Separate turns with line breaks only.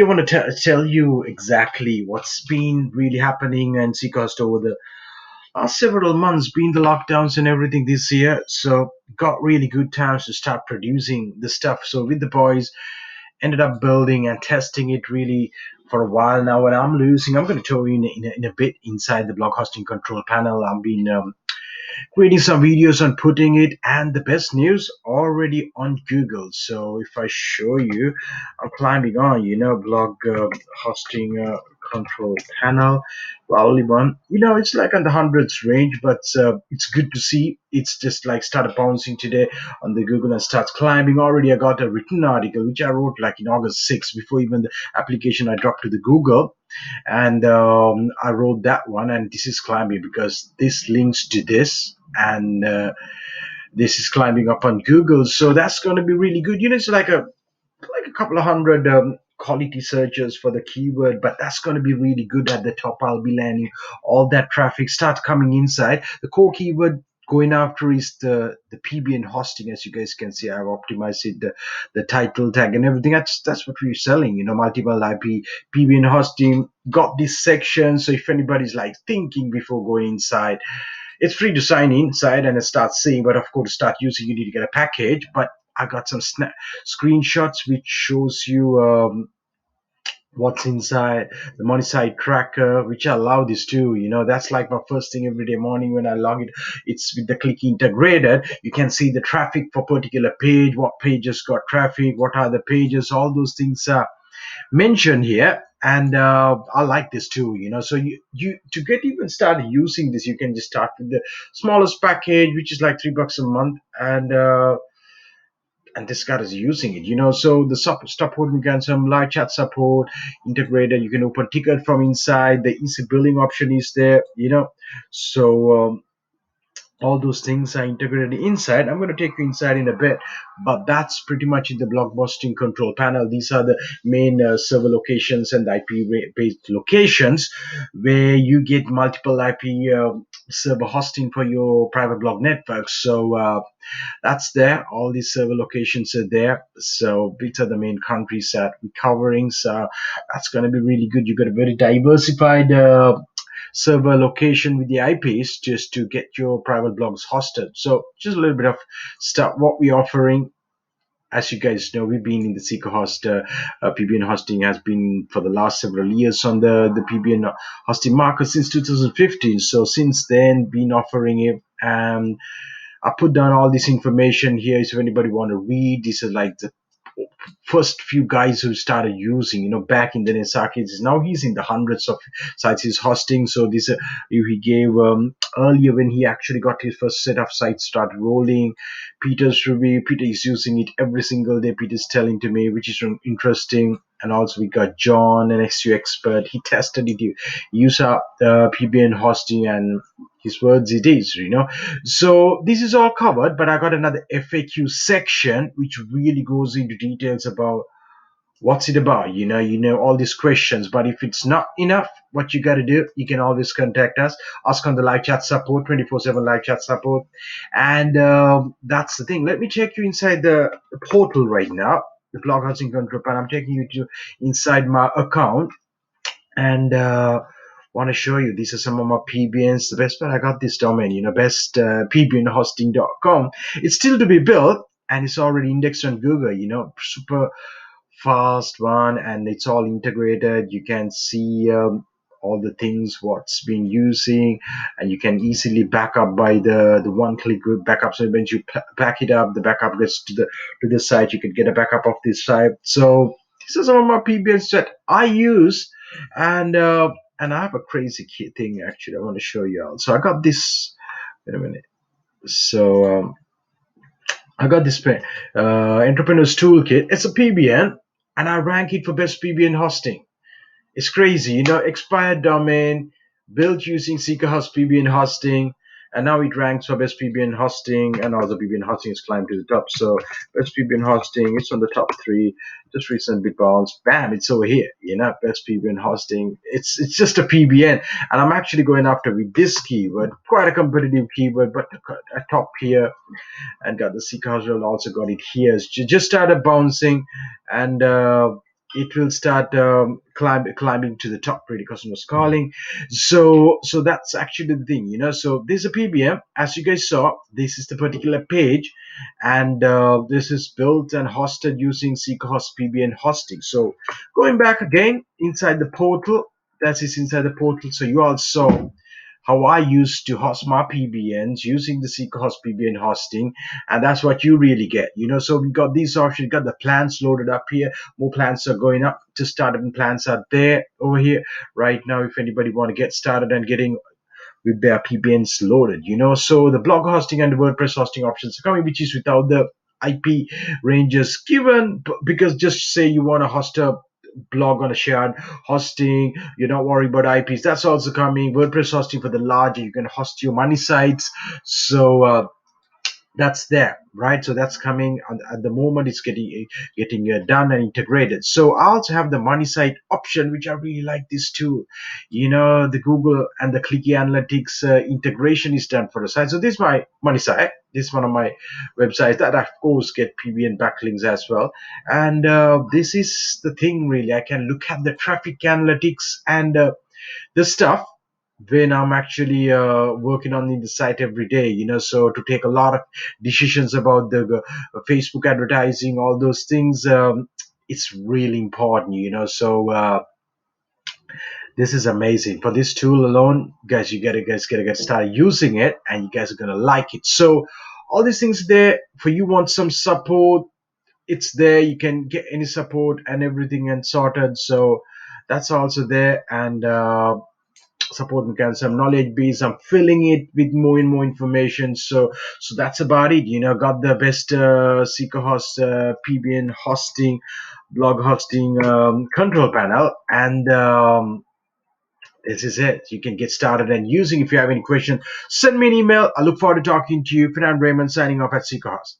I want to tell you exactly what's been really happening in SeekaHost over the last several months, being the lockdowns and everything this year. So got really good times to start producing the stuff. So with the boys, ended up building and testing it really for a while now. And I'm going to show you in a bit inside the blog hosting control panel. I've been creating some videos on putting it, and the best news, already on Google. So if I show you, I'm climbing on blog hosting control panel, only one, it's like on the hundreds range, but it's good to see it's just like started bouncing today on the Google and starts climbing. Already I got a written article which I wrote like in August 6th, before even the application I dropped to the Google, and I wrote that one, and this is climbing because this links to this, and this is climbing up on Google, so that's going to be really good. It's like a couple of hundred quality searches for the keyword, but that's going to be really good at the top. I'll be landing all that traffic start coming inside. The core keyword going after is the PBN hosting. As you guys can see, I've optimized it, the title tag and everything. That's what we're selling, multiple IP PBN hosting. Got this section, so if anybody's like thinking before going inside, it's free to sign inside and start seeing, but of course to start using you need to get a package. But I got some screenshots which shows you what's inside the money side tracker, which I allow this too. That's like my first thing every day morning when I log it. It's with the click integrated. You can see the traffic for particular page, what pages got traffic, what are the pages, all those things are mentioned here. And I like this too. So you to get even started using this, you can just start with the smallest package, which is like $3 a month, and this guy is using it. So the support mechanism, live chat support integrated. You can open ticket from inside. The easy billing option is there. So all those things are integrated inside. I'm going to take you inside in a bit, but that's pretty much in the blog hosting control panel. These are the main server locations and IP based locations where you get multiple IP server hosting for your private blog network. So that's there. All these server locations are there. So these are the main countries that we're covering. So that's going to be really good. You got a very diversified server location with the IPs just to get your private blogs hosted. So just a little bit of stuff what we're offering. As you guys know, we've been in the SeekaHost. PBN hosting has been for the last several years on the PBN hosting market since 2015. So since then, been offering it. And I put down all this information here. So if anybody want to read, this is like the first few guys who started using, back in the day, Saki's. Now he's in the hundreds of sites he's hosting. So this he gave earlier when he actually got his first set of sites started rolling. Peter's review. Peter is using it every single day. Peter's telling to me, which is interesting. And also we got John, an SEO expert. He tested it. He used PBN hosting, and his words it is, So this is all covered, but I got another FAQ section which really goes into details about what's it about, all these questions. But if it's not enough, what you got to do, you can always contact us, ask on the live chat support, 24/7 live chat support. And that's the thing. Let me take you inside the portal right now, the blog hosting control panel. I'm taking you to inside my account, and want to show you, these are some of my PBNs. The best part, I got this domain, best pbnhosting.com. It's still to be built, and it's already indexed on Google, super fast one, and it's all integrated. You can see all the things what's been using, and you can easily back up by the one-click backup. So when you back it up, the backup gets to the site. You can get a backup of this site. So these are some of my PBNs that I use, and I have a crazy thing actually I want to show you all. So I got this. Wait a minute. So I got this Entrepreneur's Toolkit. It's a PBN, and I rank it for best PBN hosting. It's crazy, expired domain, built using SeekaHost PBN hosting, and now it ranks for best PBN hosting, and also PBN hosting has climbed to the top. So best PBN hosting, it's on the top 3. Just recently bounced, bam, it's over here. Best PBN hosting. It's just a PBN, and I'm actually going after with this keyword, quite a competitive keyword, but a top here, and got the SeekaHost also got it here. It's just started bouncing, and it will start climbing to the top, pretty customers calling. So that's actually the thing, so this is a PBM. As you guys saw, this is the particular page, and this is built and hosted using SeekaHost PBN hosting. So going back again inside the portal, that is inside the portal. So you all saw how I used to host my PBNs using the SeekaHost PBN hosting, and that's what you really get. So we got these options, got the plans loaded up here. More plans are going up to start, and plans are there over here right now. If anybody want to get started and getting with their PBNs loaded, so the blog hosting and the WordPress hosting options are coming, which is without the IP ranges given, because just say you want to host a blog on a shared hosting, you're not worried about IPs. That's also coming. WordPress hosting for the larger, you can host your money sites. So that's there, right? So that's coming at the moment. It's getting done and integrated. So I also have the money site option, which I really like this too. The Google and the Clicky Analytics integration is done for the site. So this is my money site. This is one of my websites that, of course, get PBN backlinks as well. And this is the thing, really. I can look at the traffic analytics and the stuff when I'm actually working on the site every day, so to take a lot of decisions about the Facebook advertising, all those things, it's really important, so this is amazing. For this tool alone, guys, you gotta get started using it, and you guys are gonna like it. So all these things there for you. Want some support, it's there. You can get any support and everything and sorted. So that's also there. And support mechanism, knowledge base, I'm filling it with more and more information. So that's about it. Got the best SeekaHost PBN hosting, blog hosting control panel, and this is it. You can get started and using. If you have any question, send me an email. I look forward to talking to you. Fernand Raymond signing off at SeekaHost.